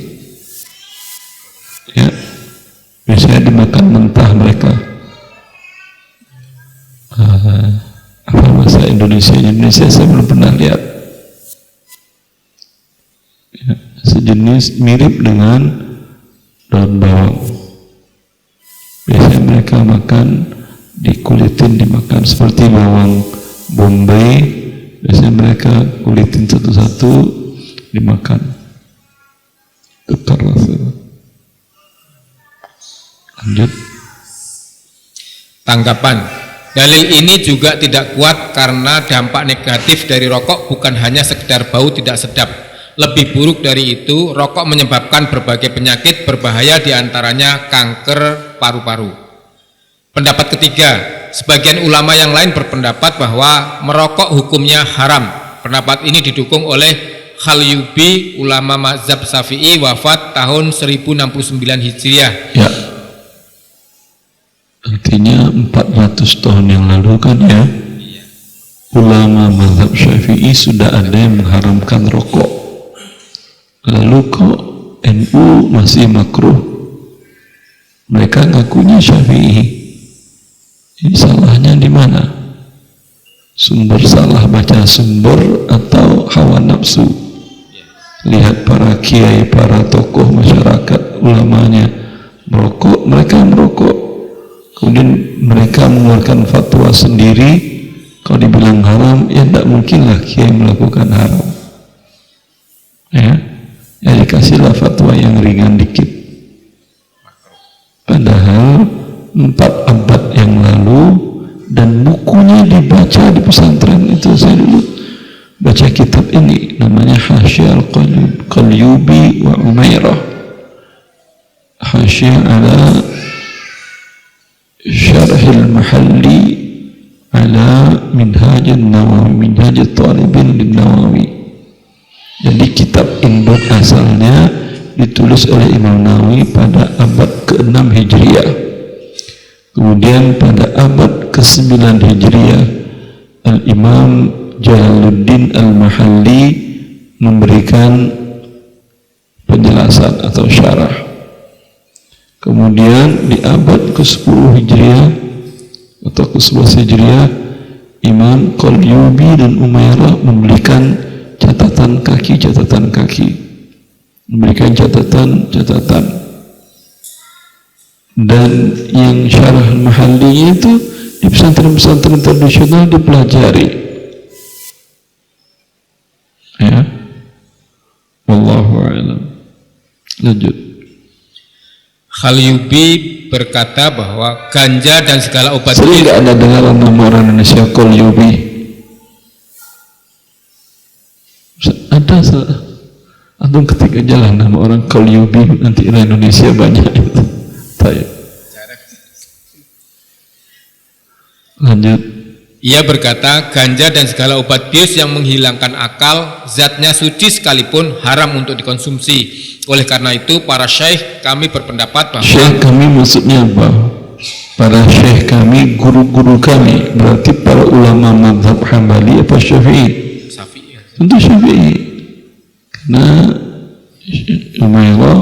Ya. Biasanya dimakan mentah mereka. Apa bahasa Indonesia saya belum pernah lihat. Ya, sejenis mirip dengan daun bawang. Biasanya mereka makan dikulitin, dimakan seperti bawang Bombay. Biasanya mereka kulitin satu-satu dimakan. Tukar rasa. Lanjut. Tanggapan. Dalil ini juga tidak kuat karena dampak negatif dari rokok bukan hanya sekedar bau tidak sedap. Lebih buruk dari itu, rokok menyebabkan berbagai penyakit berbahaya, diantaranya kanker paru-paru. Pendapat ketiga, sebagian ulama yang lain berpendapat bahwa merokok hukumnya haram. Pendapat ini didukung oleh Khalyubi, ulama mazhab Syafi'i, wafat tahun 1069 Hijriah. Ya. Artinya 400 tahun yang lalu kan ya, ulama mazhab Syafi'i sudah ada yang mengharamkan rokok. Lalu kok NU masih makruh? Mereka ngakunya Syafi'i. Ini salahnya di mana? Sumber salah baca sumber atau hawa nafsu? Lihat para kiai, para tokoh masyarakat, ulamanya merokok, mereka merokok. Kemudian mereka mengeluarkan fatwa sendiri. Kalau dibilang haram, ya tidak mungkinlah kiai melakukan haram. Ya dikasihlah fatwa yang ringan dikit. Padahal 4 abad yang lalu dan bukunya dibaca di pesantren itu. Saya dulu baca kitab ini, namanya Hasyiah Al-Qalyubi wa Umairah, Hasyiah ala Syarhil Mahalli ala Minhaj Nawawi, Minhaj Talibin Nawawi. Jadi kitab induk asalnya ditulis oleh Imam Nawawi pada abad ke-6 Hijriah. Kemudian pada abad ke-9 Hijriah, Al-Imam Jalaluddin Al-Mahalli memberikan penjelasan atau syarah. Kemudian di abad ke-10 Hijriah atau ke-11 Hijriah, Imam Qalyubi dan Umairah memberikan catatan kaki, memberikan catatan, dan yang syarah mahallinya itu di pesantren-pesantren tradisional dipelajari. Ya, wallahu a'lam. Lanjut. Khalyubi berkata bahwa ganja dan segala obat Sering nggak ada dengar nama orang Indonesia Qalyubi? Ada, antum ketik aja lah nama orang Qalyubi, nanti di Indonesia banyak itu. Lanjut. Ia berkata, ganja dan segala obat bius yang menghilangkan akal, zatnya suci sekalipun haram untuk dikonsumsi. Oleh karena itu, para syekh kami berpendapat bahwa syekh kami maksudnya apa? Para syekh kami, guru-guru kami, berarti para ulama mazhab Hambali apa Syafi'i? Tentu Syafi'i. Karena Umairah,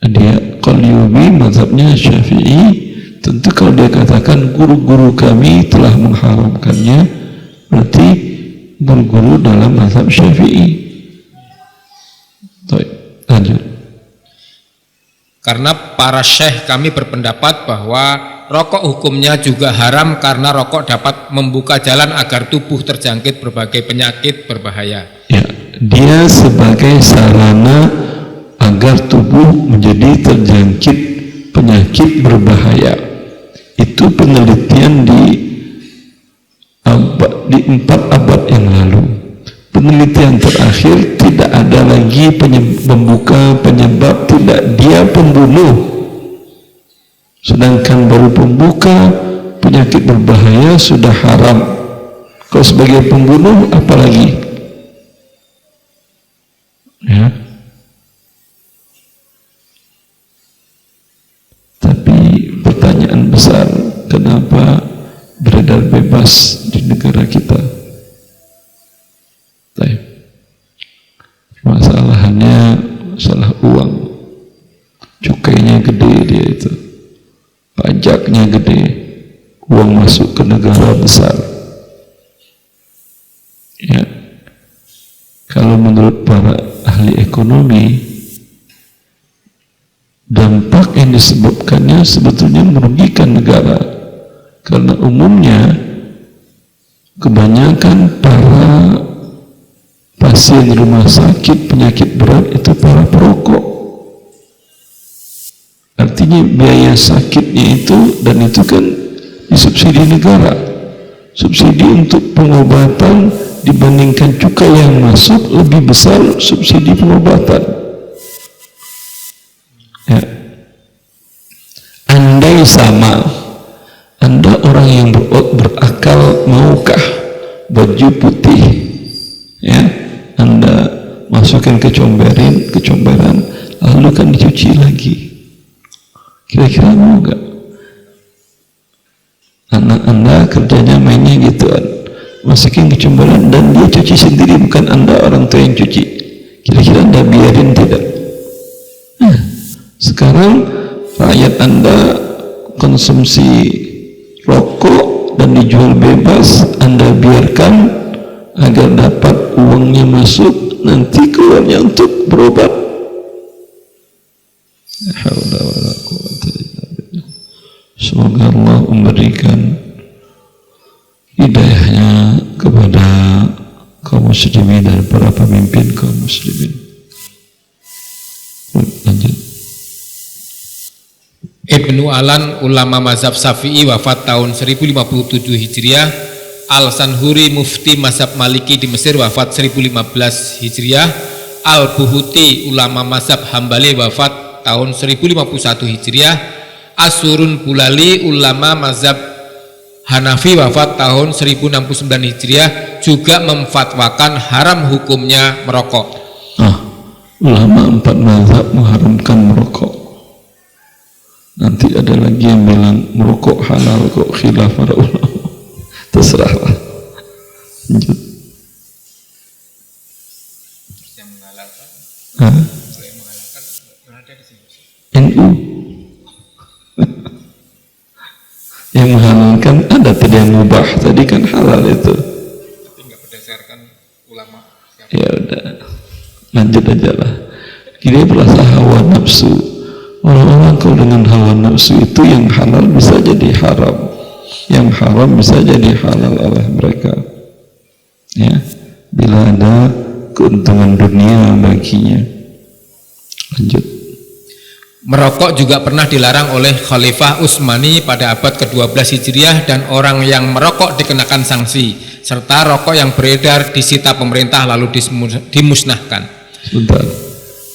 dia Qalyubi mazhabnya Syafi'i. Tentu kalau dia katakan guru-guru kami telah mengharamkannya, berarti guru-guru dalam mazhab Syafi'i. Lanjut. Karena para syekh kami berpendapat bahwa rokok hukumnya juga haram karena rokok dapat membuka jalan agar tubuh terjangkit berbagai penyakit berbahaya. Ya, dia sebagai sarana agar tubuh menjadi terjangkit penyakit berbahaya. Itu penelitian di 4 abad yang lalu. Penelitian terakhir tidak ada lagi pembuka penyebab, tidak, dia pembunuh. Sedangkan baru pembuka penyakit berbahaya sudah haram. Kalau sebagai pembunuh apalagi? Ya. Tapi pertanyaan besar, kenapa beredar bebas di negara kita? Masalahnya masalah uang, cukainya gede, dia itu pajaknya gede, uang masuk ke negara besar. Ya, kalau menurut para ahli ekonomi, dampak yang disebabkannya sebetulnya merugikan negara, karena umumnya kebanyakan para pasien rumah sakit penyakit berat itu para perokok. Artinya biaya sakitnya itu, dan itu kan disubsidi negara. Subsidi untuk pengobatan dibandingkan cukai yang masuk lebih besar subsidi pengobatan. Ya. Andai sama, Anda orang yang berakal, maukah baju putih, ya, Anda masukkan ke comberan, lalu kan dicuci lagi. Kira-kira mau nggak? Anak Anda kerjanya mainnya gituan, masukin ke comberan dan dia cuci sendiri, bukan Anda orang tua yang cuci. Kira-kira Anda biarin tidak? Nah, sekarang rakyat Anda konsumsi rokok dan dijual bebas, Anda biarkan agar dapat uangnya masuk, nanti keluarnya untuk berobat. Semoga Allah memberikan hidayahnya kepada kaum muslimin dan para pemimpin kaum muslimin. Lanjut. Ibnu Alan, ulama mazhab Syafi'i, wafat tahun 1057 Hijriah. Al-Sanhuri, mufti mazhab Maliki di Mesir, wafat 1015 Hijriah. Al-Buhuti, ulama mazhab Hambali, wafat tahun 1051 Hijriah. Asurun Bulali, ulama mazhab Hanafi, wafat tahun 1069 Hijriah, juga memfatwakan haram hukumnya merokok. Ulama 4 mazhab mengharamkan merokok. Nanti ada lagi yang bilang merokok halal kok, khilaf para ulama. Terserahlah. Lanjut. Yang menghalalkan, yang menghalalkan berada di sini. NU. Yang menghalalkan ada tadi yang mubah, tadi kan halal itu. Tapi nggak berdasarkan ulama. Ya udah, lanjut aja lah. Ini berasa hawa nafsu. Orang-orang kalau dengan hawa nafsu itu yang halal bisa jadi haram, yang haram bisa jadi halal oleh mereka. Ya, bila ada keuntungan dunia baginya. Lanjut. Merokok juga pernah dilarang oleh Khalifah Utsmani pada abad ke-12 Hijriah, dan orang yang merokok dikenakan sanksi, serta rokok yang beredar disita pemerintah lalu dimusnahkan. Sebentar,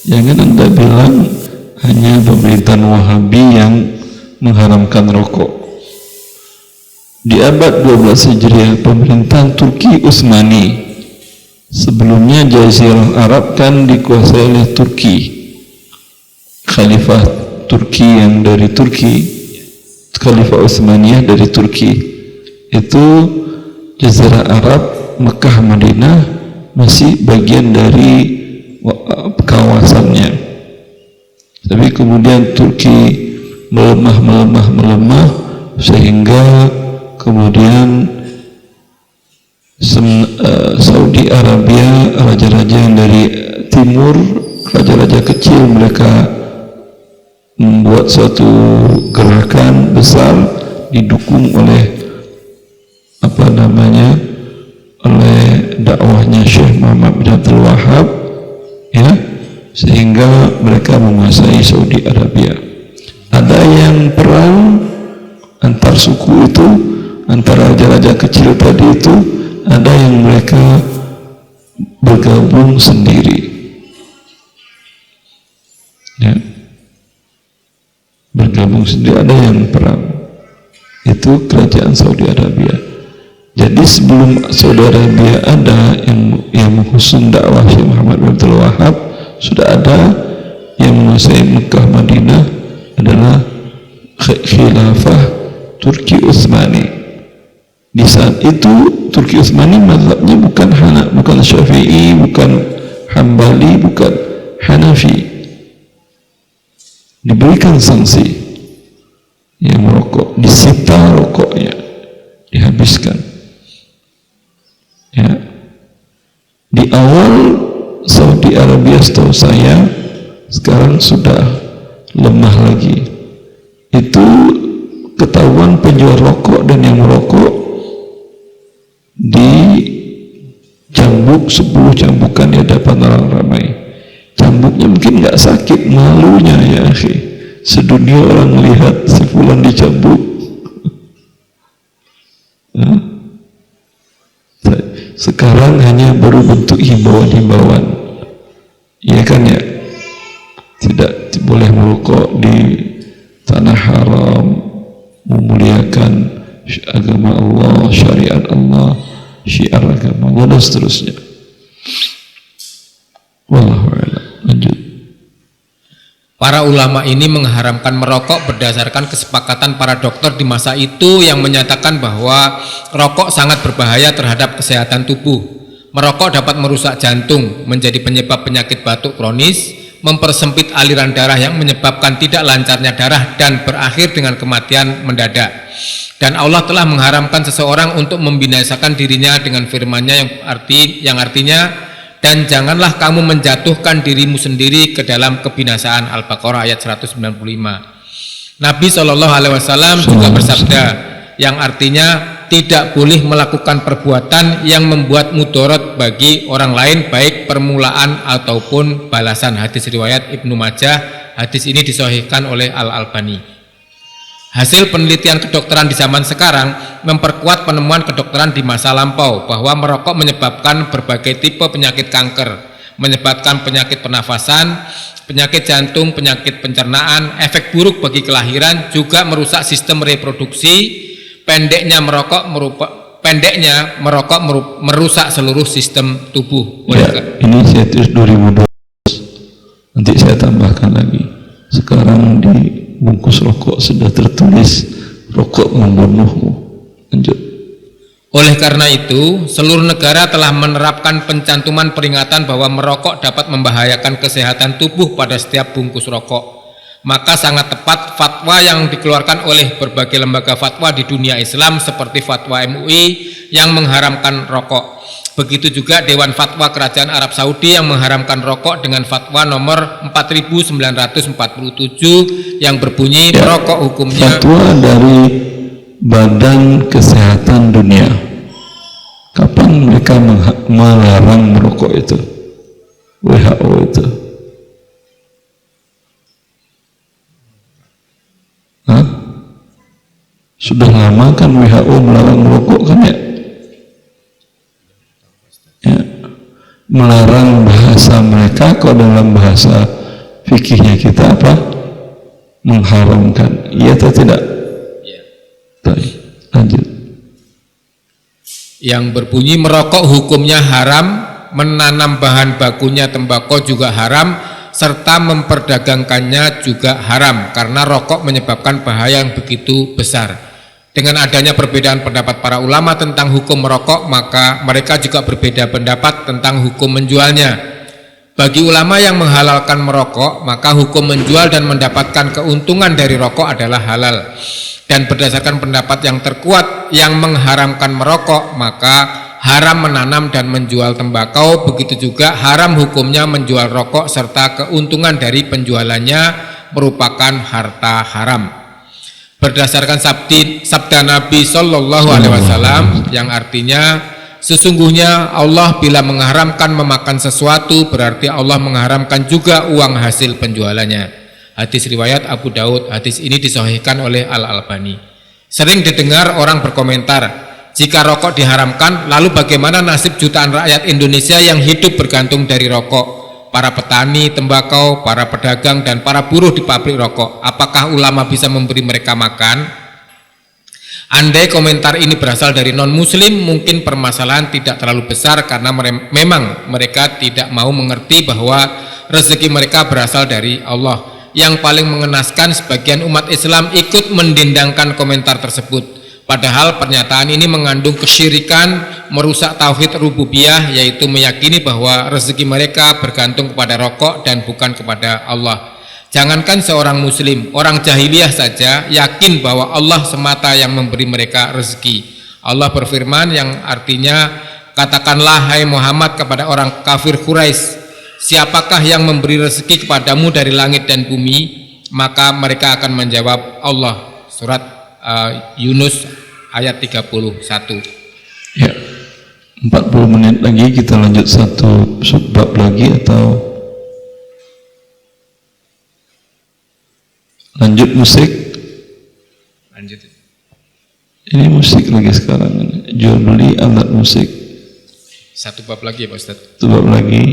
jangan Anda bilang hanya pemerintahan Wahabi yang mengharamkan rokok. Di abad 12 Hijriah, pemerintahan Turki Utsmani, sebelumnya Jazirah Arab kan dikuasai oleh Turki. Khalifah Turki yang dari Turki, Khalifah Utsmaniyah dari Turki, itu Jazirah Arab, Mekah, Madinah masih bagian dari kawasannya. Tapi kemudian Turki melemah sehingga kemudian Saudi Arabia, raja-raja yang dari timur, raja-raja kecil, mereka membuat suatu gerakan besar didukung oleh oleh dakwahnya Syekh Muhammad bin Abdul Wahab, ya, sehingga mereka menguasai Saudi Arabia. Ada yang perang antar suku itu, antara raja-raja kecil tadi itu, ada yang mereka bergabung sendiri, ya, bergabung sendiri. Ada yang perang, itu kerajaan Saudi Arabia. Jadi sebelum Saudi Arabia ada yang mengusung dakwah Syekh Muhammad bin Abdul Wahab, sudah ada yang menguasai Mekah Madinah adalah khilafah Turki Utsmani. Di saat itu Turki Utsmani mazhabnya bukan Syafi'i, bukan Hambali, bukan Hanafi. Diberikan sanksi, yang merokok disita rokoknya, dihabiskan. Ya. Di awal Saudi Arabia, setahu saya, sekarang sudah lemah lagi. Itu ketahuan penjual rokok dan yang merokok di cambuk 10 cambukan di hadapan orang ramai. Cambuknya mungkin nggak sakit, malunya ya akhi, sedunia orang melihat si fulan dicambuk. Sekarang hanya baru bentuk himbauan-himbauan, ya kan ya, tidak boleh merokok di tanah haram, memuliakan agama Allah, syariat Allah, syiar agama Allah, dan seterusnya. Wallahu a'lam. Lanjut. Para ulama ini mengharamkan merokok berdasarkan kesepakatan para dokter di masa itu yang menyatakan bahwa rokok sangat berbahaya terhadap kesehatan tubuh. Merokok dapat merusak jantung, menjadi penyebab penyakit batuk kronis, mempersempit aliran darah yang menyebabkan tidak lancarnya darah dan berakhir dengan kematian mendadak. Dan Allah telah mengharamkan seseorang untuk membinasakan dirinya dengan firman-Nya yang artinya, dan janganlah kamu menjatuhkan dirimu sendiri ke dalam kebinasaan. Al-Baqarah ayat 195. Nabi SAW juga bersabda, yang artinya tidak boleh melakukan perbuatan yang membuat mudarat bagi orang lain, baik permulaan ataupun balasan. Hadis riwayat Ibnu Majah. Hadis ini disahihkan oleh Al-Albani. Hasil penelitian kedokteran di zaman sekarang memperkuat penemuan kedokteran di masa lampau bahwa merokok menyebabkan berbagai tipe penyakit kanker, menyebabkan penyakit pernafasan, penyakit jantung, penyakit pencernaan, efek buruk bagi kelahiran, juga merusak sistem reproduksi. Pendeknya merokok merusak seluruh sistem tubuh. Ya, ini saya tulis 2012. Nanti saya tambahkan lagi. Sekarang di bungkus rokok sudah tertulis rokok membunuhmu. Lanjut. Oleh karena itu, seluruh negara telah menerapkan pencantuman peringatan bahwa merokok dapat membahayakan kesehatan tubuh pada setiap bungkus rokok. Maka sangat tepat fatwa yang dikeluarkan oleh berbagai lembaga fatwa di dunia Islam seperti fatwa MUI yang mengharamkan rokok. Begitu juga Dewan Fatwa Kerajaan Arab Saudi yang mengharamkan rokok dengan fatwa nomor 4947 yang berbunyi, merokok hukumnya. Fatwa dari Badan Kesehatan Dunia. Kapan mereka melarang merokok itu? WHO itu. Hah? Sudah lama kan WHO melarang merokok kan ya? Melarang bahasa mereka, kalau dalam bahasa fikihnya kita apa? Mengharamkan. Iya atau tidak? Ya. Lanjut. Yang berbunyi, merokok hukumnya haram, menanam bahan bakunya tembakau juga haram, serta memperdagangkannya juga haram, karena rokok menyebabkan bahaya yang begitu besar. Dengan adanya perbedaan pendapat para ulama tentang hukum merokok, maka mereka juga berbeda pendapat tentang hukum menjualnya. Bagi ulama yang menghalalkan merokok, maka hukum menjual dan mendapatkan keuntungan dari rokok adalah halal. Dan berdasarkan pendapat yang terkuat yang mengharamkan merokok, maka haram menanam dan menjual tembakau, begitu juga haram hukumnya menjual rokok serta keuntungan dari penjualannya merupakan harta haram. Berdasarkan sabda Nabi Shallallahu Alaihi Wasallam yang artinya sesungguhnya Allah bila mengharamkan memakan sesuatu berarti Allah mengharamkan juga uang hasil penjualannya. Hadis riwayat Abu Daud. Hadis ini disahihkan oleh Al-Albani. Sering didengar orang berkomentar, jika rokok diharamkan, lalu bagaimana nasib jutaan rakyat Indonesia yang hidup bergantung dari rokok? Para petani tembakau, para pedagang, dan para buruh di pabrik rokok. Apakah ulama bisa memberi mereka makan? Andai komentar ini berasal dari non-muslim, mungkin permasalahan tidak terlalu besar karena memang mereka tidak mau mengerti bahwa rezeki mereka berasal dari Allah. Yang paling mengenaskan, sebagian umat Islam ikut mendendangkan komentar tersebut. Padahal pernyataan ini mengandung kesyirikan, merusak tauhid rububiyah, yaitu meyakini bahwa rezeki mereka bergantung kepada rokok dan bukan kepada Allah. Jangankan seorang muslim, orang jahiliyah saja yakin bahwa Allah semata yang memberi mereka rezeki. Allah berfirman yang artinya, katakanlah hai Muhammad kepada orang kafir Quraisy, siapakah yang memberi rezeki kepadamu dari langit dan bumi? Maka mereka akan menjawab Allah. Surat Yunus ayat 31. Ya, 40 menit lagi kita lanjut satu subbab lagi atau lanjut musik? Lanjut. Ini musik lagi sekarang, jual beli alat musik. Satu bab lagi ya Pak Ustadz. Satu bab lagi.